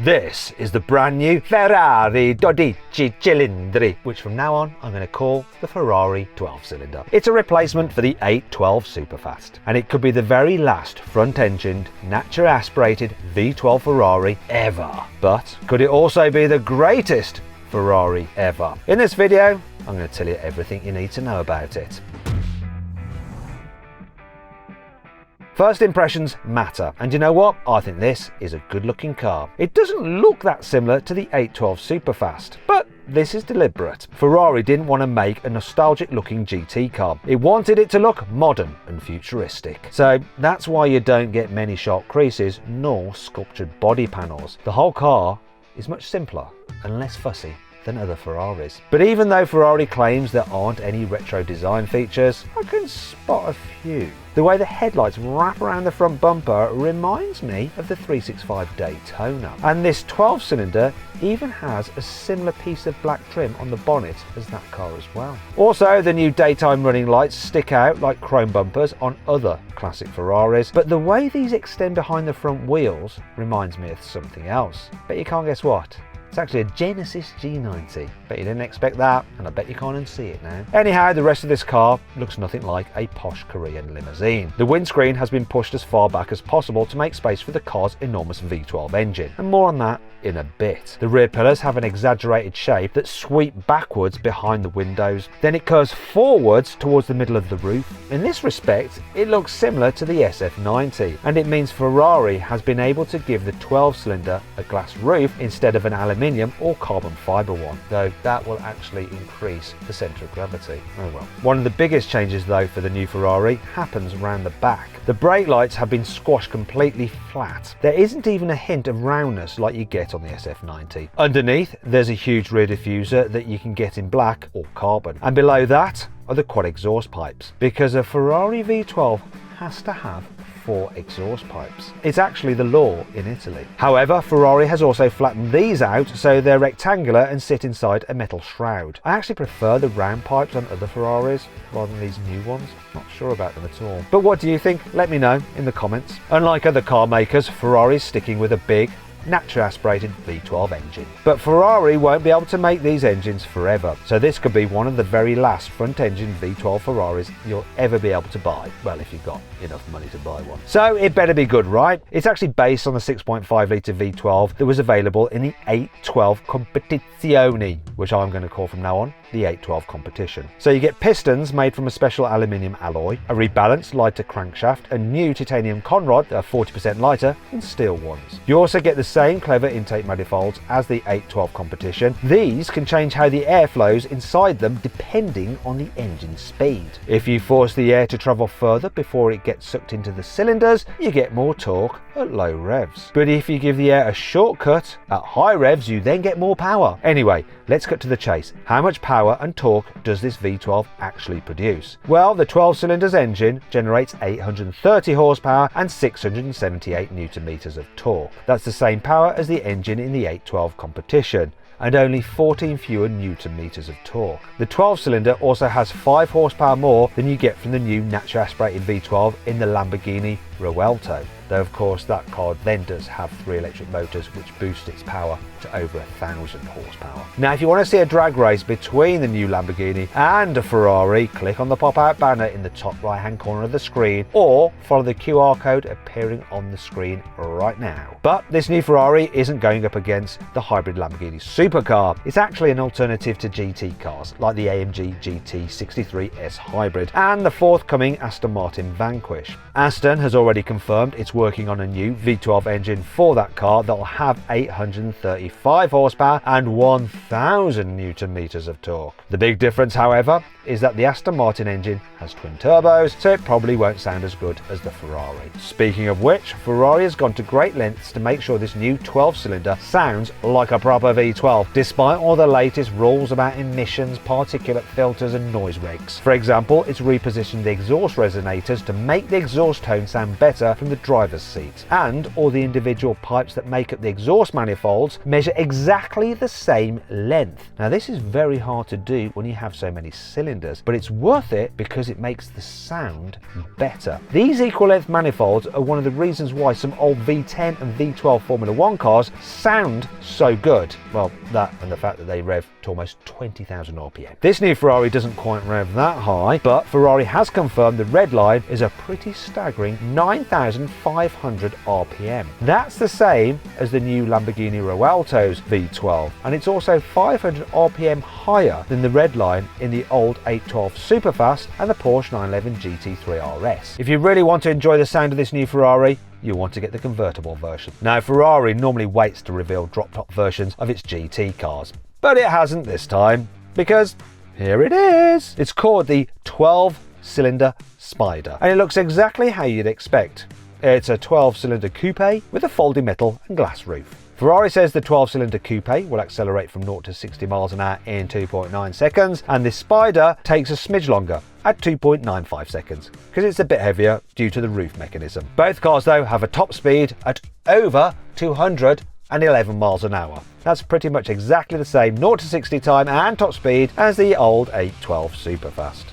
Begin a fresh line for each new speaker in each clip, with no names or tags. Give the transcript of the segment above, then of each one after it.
This is the brand new Ferrari 12 Cilindri, which from now on I'm going to call the Ferrari 12-cylinder. It's a replacement for the 812 Superfast, and it could be the very last front-engined, naturally aspirated V12 Ferrari ever. But could it also be the greatest Ferrari ever? In this video, I'm going to tell you everything you need to know about it. First impressions matter, and you know what? I think this is a good looking car. It doesn't look that similar to the 812 Superfast, but this is deliberate. Ferrari didn't want to make a nostalgic looking GT car. It wanted it to look modern and futuristic. So that's why you don't get many sharp creases nor sculptured body panels. The whole car is much simpler and less fussy than other Ferraris. But even though Ferrari claims there aren't any retro design features, I can spot a few. The way the headlights wrap around the front bumper reminds me of the 365 Daytona. And this 12-cylinder even has a similar piece of black trim on the bonnet as that car as well. Also, the new daytime running lights stick out like chrome bumpers on other classic Ferraris, but the way these extend behind the front wheels reminds me of something else. But you can't guess what? It's actually a Genesis G90. Bet you didn't expect that, and I bet you can't unsee it now. Anyhow, the rest of this car looks nothing like a posh Korean limousine. The windscreen has been pushed as far back as possible to make space for the car's enormous V12 engine, and more on that in a bit. The rear pillars have an exaggerated shape that sweep backwards behind the windows, then it curves forwards towards the middle of the roof. In this respect, it looks similar to the SF90, and it means Ferrari has been able to give the 12-cylinder a glass roof instead of an aluminium or carbon fibre one, though that will actually increase the centre of gravity. Oh well. One of the biggest changes though for the new Ferrari happens around the back. The brake lights have been squashed completely flat. There isn't even a hint of roundness like you get on the SF90. Underneath, there's a huge rear diffuser that you can get in black or carbon. And below that are the quad exhaust pipes, because a Ferrari V12 has to have 4 exhaust pipes. It's actually the law in Italy. However, Ferrari has also flattened these out so they're rectangular and sit inside a metal shroud. I actually prefer the round pipes on other Ferraris rather than these new ones. Not sure about them at all. But what do you think? Let me know in the comments. Unlike other car makers, Ferrari's sticking with a big, naturally aspirated V12 engine. But Ferrari won't be able to make these engines forever, so this could be one of the very last front-engine V12 Ferraris you'll ever be able to buy. Well, if you've got enough money to buy one. So it better be good, right? It's actually based on the 6.5 litre V12 that was available in the 812 Competizione, which I'm going to call from now on the 812 Competition. So you get pistons made from a special aluminium alloy, a rebalanced lighter crankshaft, and new titanium conrod that are 40% lighter than steel ones. You also get the same clever intake manifolds as the 812 Competition. These can change how the air flows inside them depending on the engine speed. If you force the air to travel further before it gets sucked into the cylinders, you get more torque at low revs. But if you give the air a shortcut at high revs, you then get more power. Anyway, let's cut to the chase. How much power and torque does this V12 actually produce? Well, the 12-cylinder's engine generates 830 horsepower and 678 newton meters of torque. That's the same power as the engine in the 812 Competition, and only 14 fewer newton meters of torque. The 12-cylinder also has 5 horsepower more than you get from the new naturally aspirated V12 in the Lamborghini Revuelto, though of course that car then does have 3 electric motors which boost its power to over 1,000 horsepower. Now if you want to see a drag race between the new Lamborghini and a Ferrari, click on the pop-out banner in the top right hand corner of the screen, or follow the QR code appearing on the screen right now. But this new Ferrari isn't going up against the hybrid Lamborghini supercar. It's actually an alternative to GT cars like the AMG GT 63S Hybrid and the forthcoming Aston Martin Vanquish. Aston has already confirmed it's working on a new V12 engine for that car that will have 835 horsepower and 1,000 newton meters of torque. The big difference, however, is that the Aston Martin engine has twin turbos, so it probably won't sound as good as the Ferrari. Speaking of which, Ferrari has gone to great lengths to make sure this new 12-cylinder sounds like a proper V12, despite all the latest rules about emissions, particulate filters and noise regs. For example, it's repositioned the exhaust resonators to make the exhaust tone sound better from the driver's seat. And all the individual pipes that make up the exhaust manifolds measure exactly the same length. Now this is very hard to do when you have so many cylinders, but it's worth it because it makes the sound better. These equal length manifolds are one of the reasons why some old V10 and V12 Formula 1 cars sound so good. Well, that and the fact that they rev to almost 20,000 RPM. This new Ferrari doesn't quite rev that high, but Ferrari has confirmed the red line is a pretty staggering 9,500 RPM. That's the same as the new Lamborghini Rialto's V12, and it's also 500 RPM higher than the red line in the old 812 Superfast and the Porsche 911 GT3 RS. If you really want to enjoy the sound of this new Ferrari, you want to get the convertible version. Now, Ferrari normally waits to reveal drop-top versions of its GT cars, but it hasn't this time, because here it is. It's called the 12-cylinder Spider, and it looks exactly how you'd expect. It's a 12-cylinder coupe with a folding metal and glass roof. Ferrari says the 12-cylinder coupe will accelerate from 0 to 60 miles an hour in 2.9 seconds, and this Spider takes a smidge longer at 2.95 seconds, because it's a bit heavier due to the roof mechanism. Both cars though have a top speed at over 211 miles an hour. That's pretty much exactly the same 0 to 60 time and top speed as the old 812 Superfast.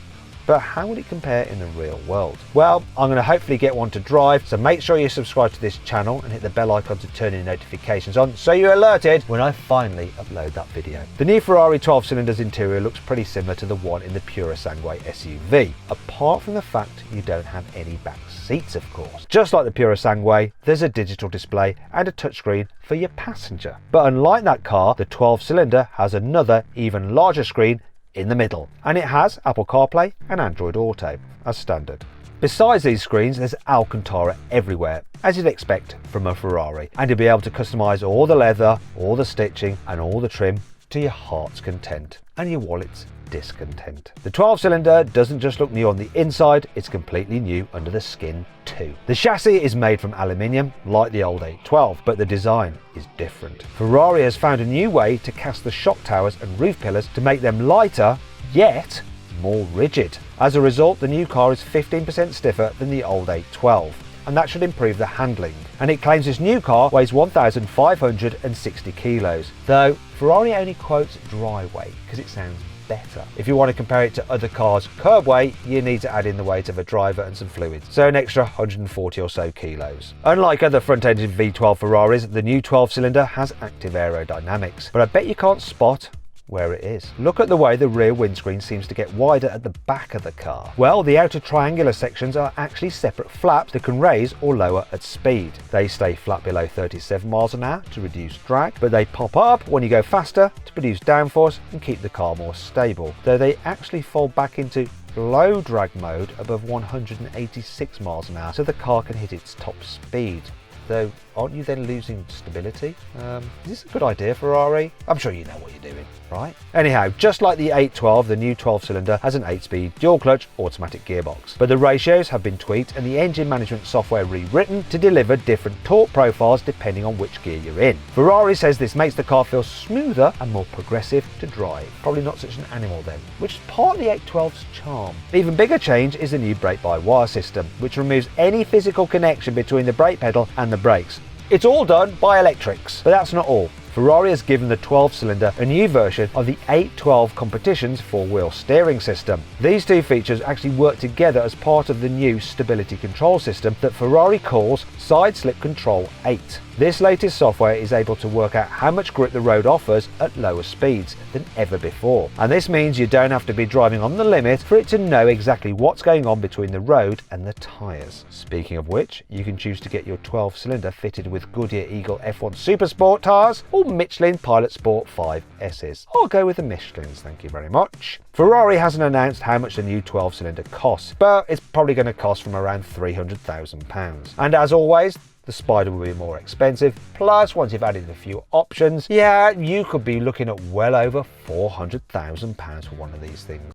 But how would it compare in the real world? Well, I'm going to hopefully get one to drive, so make sure you subscribe to this channel and hit the bell icon to turn your notifications on so you're alerted when I finally upload that video. The new Ferrari 12 cylinders interior looks pretty similar to the one in the Purosangue SUV, apart from the fact you don't have any back seats, of course. Just like the Purosangue, there's a digital display and a touchscreen for your passenger. But unlike that car, the 12 cylinder has another, even larger screen in the middle, and it has Apple CarPlay and Android Auto as standard. Besides these screens, there's Alcantara everywhere, as you'd expect from a Ferrari, and you'll be able to customise all the leather, all the stitching and all the trim to your heart's content and your wallet's discontent. The 12-cylinder doesn't just look new on the inside, it's completely new under the skin too. The chassis is made from aluminium like the old 812, but the design is different. Ferrari has found a new way to cast the shock towers and roof pillars to make them lighter yet more rigid. As a result, the new car is 15% stiffer than the old 812, and that should improve the handling. And it claims this new car weighs 1,560 kilos, though Ferrari only quotes dry weight because it sounds better. If you want to compare it to other cars' curb weight, you need to add in the weight of a driver and some fluids, so an extra 140 or so kilos. Unlike other front-engine V12 Ferraris, the new 12-cylinder has active aerodynamics, but I bet you can't spot where it is. Look at the way the rear windscreen seems to get wider at the back of the car. Well, the outer triangular sections are actually separate flaps that can raise or lower at speed. They stay flat below 37 miles an hour to reduce drag, but they pop up when you go faster to produce downforce and keep the car more stable, though they actually fold back into low drag mode above 186 miles an hour so the car can hit its top speed. Though, aren't you then losing stability? Is this a good idea, Ferrari? I'm sure you know what you're doing, right? Anyhow, just like the 812, the new 12-cylinder has an 8-speed dual-clutch automatic gearbox. But the ratios have been tweaked and the engine management software rewritten to deliver different torque profiles depending on which gear you're in. Ferrari says this makes the car feel smoother and more progressive to drive. Probably not such an animal then, which is partly 812's charm. An even bigger change is the new brake-by-wire system, which removes any physical connection between the brake pedal and the brakes. It's all done by electrics, but that's not all. Ferrari has given the 12-cylinder a new version of the 812 competition's four-wheel steering system. These two features actually work together as part of the new stability control system that Ferrari calls Side Slip Control 8. This latest software is able to work out how much grip the road offers at lower speeds than ever before. And this means you don't have to be driving on the limit for it to know exactly what's going on between the road and the tyres. Speaking of which, you can choose to get your 12-cylinder fitted with Goodyear Eagle F1 Super Sport tyres or Michelin Pilot Sport 5Ss. I'll go with the Michelins, thank you very much. Ferrari hasn't announced how much the new 12-cylinder costs, but it's probably going to cost from around £300,000. And as always, the Spider will be more expensive, plus once you've added a few options, yeah, you could be looking at well over £400,000 for one of these things.